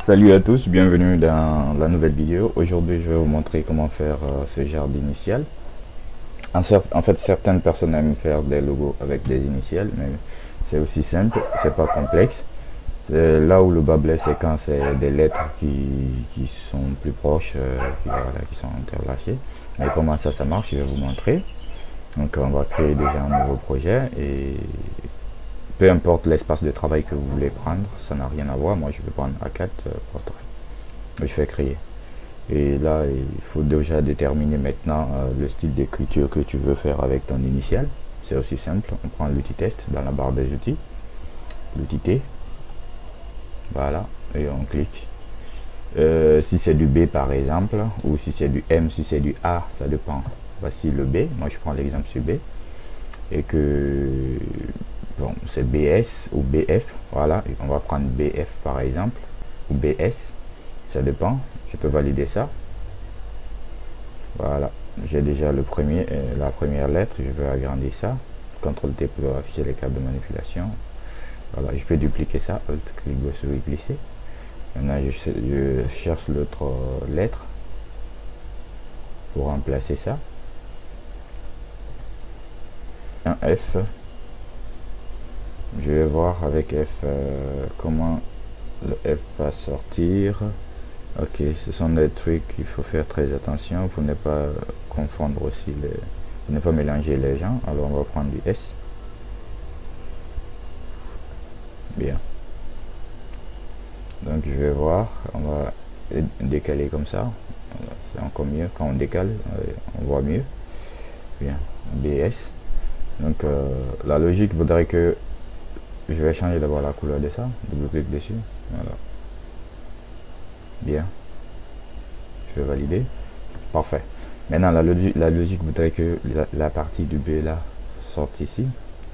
Salut à tous, bienvenue dans la nouvelle vidéo. Aujourd'hui, je vais vous montrer comment faire ce genre d'initiales. En fait, certaines personnes aiment faire des logos avec des initiales, mais c'est aussi simple, c'est pas complexe. Là où le bas blesse, c'est quand c'est des lettres qui sont plus proches, qui sont interlacées. Mais comment ça marche, je vais vous montrer. Donc, on va créer déjà un nouveau projet et peu importe l'espace de travail que vous voulez prendre, ça n'a rien à voir. Moi, je vais prendre A4 portrait. Je fais créer. Et là, il faut déjà déterminer maintenant le style d'écriture que tu veux faire avec ton initial. C'est aussi simple. On prend l'outil test dans la barre des outils. L'outil T. Voilà. Et on clique. Si c'est du B par exemple, ou si c'est du M, si c'est du A, ça dépend. Voici le B. Moi, je prends l'exemple sur B. Et que, bon, c'est BS ou BF. Voilà. Et on va prendre BF par exemple. Ou BS. Ça dépend. Je peux valider ça. Voilà, j'ai déjà la première lettre. Je vais agrandir ça. CTRL T pour afficher les câbles de manipulation. Voilà, je peux dupliquer ça. Alt clic gauche souris glisser. Maintenant, je cherche l'autre lettre pour remplacer ça. Un F. Je vais voir avec F comment le F va sortir. Ok, ce sont des trucs qu'il faut faire très attention pour ne pas confondre aussi pour ne pas mélanger les gens. Alors on va prendre du S. Bien. Donc je vais voir, on va décaler comme ça. C'est encore mieux quand on décale, on voit mieux. Bien, BS. Donc la logique voudrait que je vais changer d'abord la couleur de ça. Double clic dessus. Voilà. Bien. Je vais valider. Parfait. Maintenant, la logique voudrait que la partie du B là sorte ici.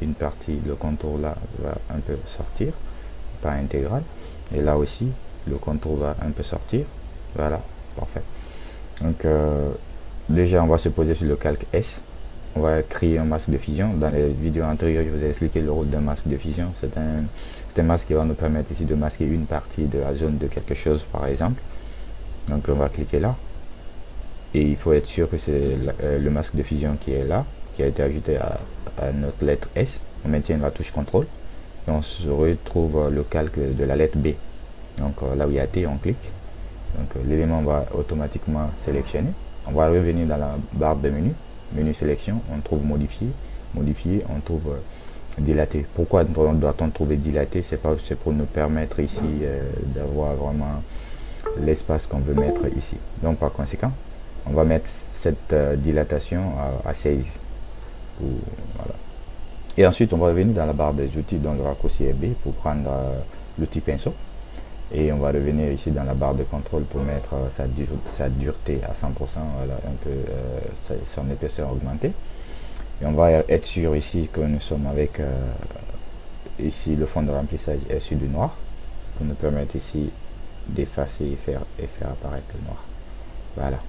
Une partie, le contour là va un peu sortir. Pas intégral. Et là aussi, le contour va un peu sortir. Voilà. Parfait. Donc, déjà, on va se poser sur le calque S. On va créer un masque de fusion. Dans les vidéos antérieures, je vous ai expliqué le rôle d'un masque de fusion. C'est un masque qui va nous permettre ici de masquer une partie de la zone de quelque chose, par exemple. Donc on va cliquer là. Et il faut être sûr que c'est le masque de fusion qui est là, qui a été ajouté à notre lettre S. On maintient la touche CTRL. Et on se retrouve le calque de la lettre B. Donc là où il y a T, on clique. Donc l'élément va automatiquement sélectionner. On va revenir dans la barre de menu. Menu sélection, on trouve modifier, on trouve dilater. Pourquoi doit-on trouver dilater? C'est pour nous permettre ici d'avoir vraiment l'espace qu'on veut mettre ici. Donc par conséquent, on va mettre cette dilatation à 16. Voilà. Et ensuite, on va revenir dans la barre des outils, donc le raccourci est B pour prendre l'outil pinceau. Et on va revenir ici dans la barre de contrôle pour mettre sa dureté à 100%, voilà, un peu son épaisseur augmentée. Et on va être sûr ici que nous sommes avec ici le fond de remplissage est sur du noir pour nous permettre ici d'effacer et faire apparaître le noir. Voilà.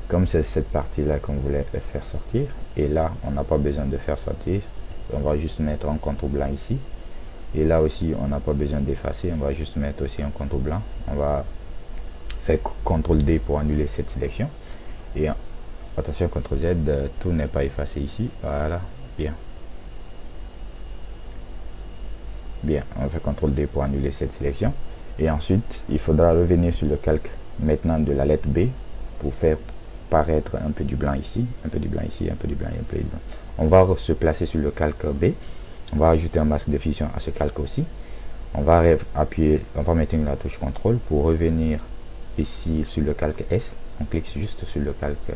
Comme c'est cette partie là qu'on voulait faire sortir, et là on n'a pas besoin de faire sortir, on va juste mettre un contour blanc ici. Et là aussi, on n'a pas besoin d'effacer. On va juste mettre aussi un contour blanc. On va faire CTRL D pour annuler cette sélection. Et attention, CTRL Z, tout n'est pas effacé ici. Voilà, bien. Bien, on fait CTRL D pour annuler cette sélection. Et ensuite, il faudra revenir sur le calque maintenant de la lettre B pour faire paraître un peu du blanc ici, un peu du blanc ici, un peu du blanc et un peu du blanc. On va se placer sur le calque B. On va ajouter un masque de fusion à ce calque aussi. On va appuyer, on va mettre la touche CTRL pour revenir ici sur le calque S. On clique juste sur le calque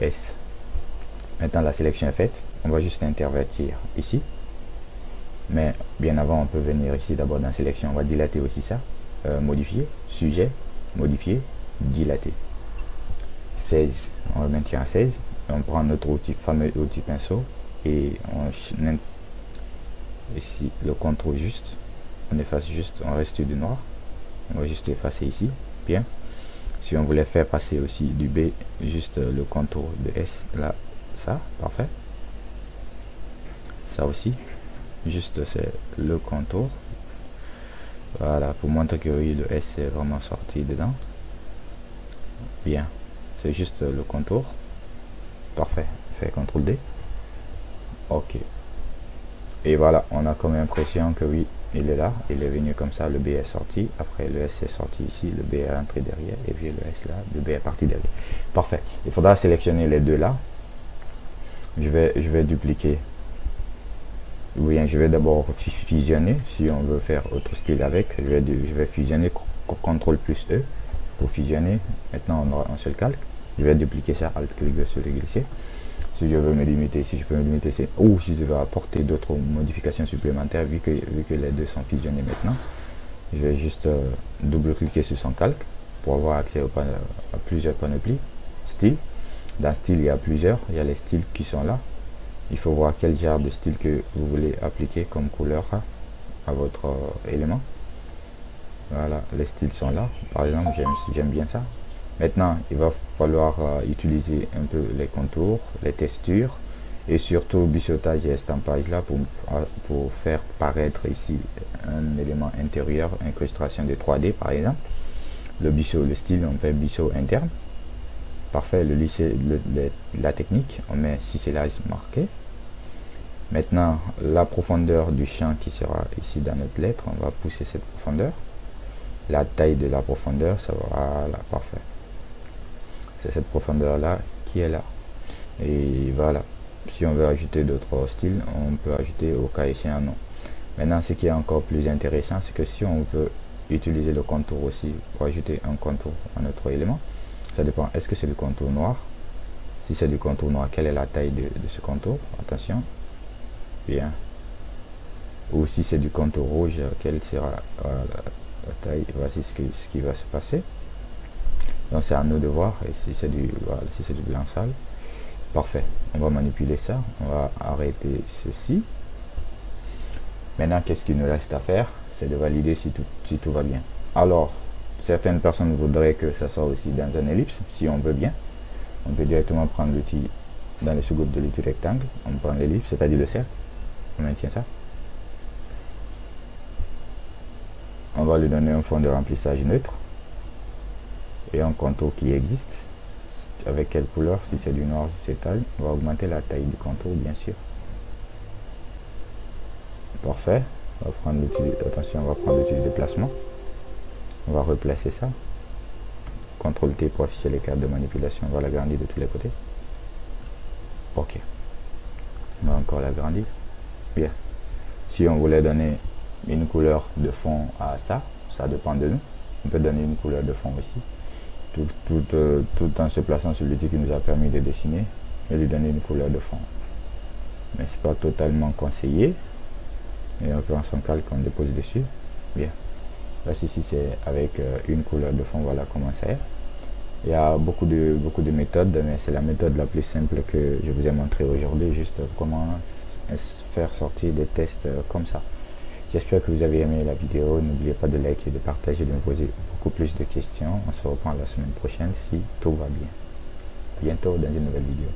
S. Maintenant la sélection est faite. On va juste intervertir ici. Mais bien avant, on peut venir ici d'abord dans sélection. On va dilater aussi ça. Modifier, sujet, modifier, dilater. 16. On maintient à 16. On prend notre fameux outil pinceau et on ici le contour juste, on efface juste, on reste du noir, on va juste effacer ici. Bien, si on voulait faire passer aussi du B, juste le contour de S là, ça, parfait. Ça aussi, juste c'est le contour Voilà, pour montrer que oui, le S est vraiment sorti dedans. Bien, c'est juste le contour. Parfait, fait CTRL D. Ok. Et voilà, on a comme impression que oui, il est là, il est venu comme ça, le B est sorti, après le S est sorti ici, le B est rentré derrière, et puis le S là, le B est parti derrière. Parfait. Il faudra sélectionner les deux là. Je vais dupliquer. Ou bien je vais d'abord fusionner, si on veut faire autre style avec, je vais fusionner, CTRL plus E pour fusionner. Maintenant on aura un seul calque. Je vais dupliquer ça, Alt-clic sur le glisser. Si je veux me limiter, si je peux me limiter, c'est ou si je veux apporter d'autres modifications supplémentaires, vu que les deux sont fusionnés maintenant, je vais juste double-cliquer sur son calque pour avoir accès à plusieurs panoplies. Style, dans style il y a plusieurs, il y a les styles qui sont là. Il faut voir quel genre de style que vous voulez appliquer comme couleur à votre élément. Voilà, les styles sont là. Par exemple, j'aime bien ça. Maintenant, il va falloir utiliser un peu les contours, les textures et surtout biseautage et estampage là pour faire paraître ici un élément intérieur, incrustation de 3D par exemple. Le style, on fait biseau interne. Parfait, la technique, on met ciselage marqué. Maintenant, la profondeur du champ qui sera ici dans notre lettre, on va pousser cette profondeur. La taille de la profondeur, ça va là, parfait. C'est cette profondeur là qui est là. Et voilà, si on veut ajouter d'autres styles, on peut ajouter au cas échéant non. Maintenant, ce qui est encore plus intéressant, c'est que si on veut utiliser le contour aussi pour ajouter un contour à notre élément, ça dépend, est-ce que c'est du contour noir? Si c'est du contour noir, quelle est la taille de ce contour? Attention. Bien. Ou si c'est du contour rouge, quelle sera la taille? Voici ce qui va se passer. Donc c'est à nous de voir. Et si c'est du, voilà, si c'est du blanc sale, parfait. On va manipuler ça. On va arrêter ceci. Maintenant, qu'est-ce qu'il nous reste à faire? C'est de valider si tout va bien. Alors, certaines personnes voudraient que ça soit aussi dans un ellipse, si on veut bien. On peut directement prendre l'outil dans les sous-groupes de l'outil rectangle. On prend l'ellipse, c'est-à-dire le cercle. On maintient ça. On va lui donner un fond de remplissage neutre et un contour qui existe. Avec quelle couleur? Si c'est du noir, si c'est taille, on va augmenter la taille du contour, bien sûr. Parfait. On va prendre l'outil, attention, on va prendre l'outil de déplacement. On va replacer ça. CTRL T pour afficher les cartes de manipulation. On va l'agrandir de tous les côtés. Ok. On va encore l'agrandir. Bien. Si on voulait donner une couleur de fond à ça, ça dépend de nous. On peut donner une couleur de fond aussi. Tout en se plaçant sur l'outil qui nous a permis de dessiner et lui donner une couleur de fond. Mais c'est pas totalement conseillé. Et on prend son calque, on dépose dessus. Bien. Là, ici, c'est avec une couleur de fond. Voilà comment ça est. Il y a beaucoup de méthodes, mais c'est la méthode la plus simple que je vous ai montré aujourd'hui, juste comment faire sortir des tests comme ça. J'espère que vous avez aimé la vidéo. N'oubliez pas de liker, de partager, de me poser beaucoup plus de questions. On se reprend la semaine prochaine si tout va bien. À bientôt dans une nouvelle vidéo.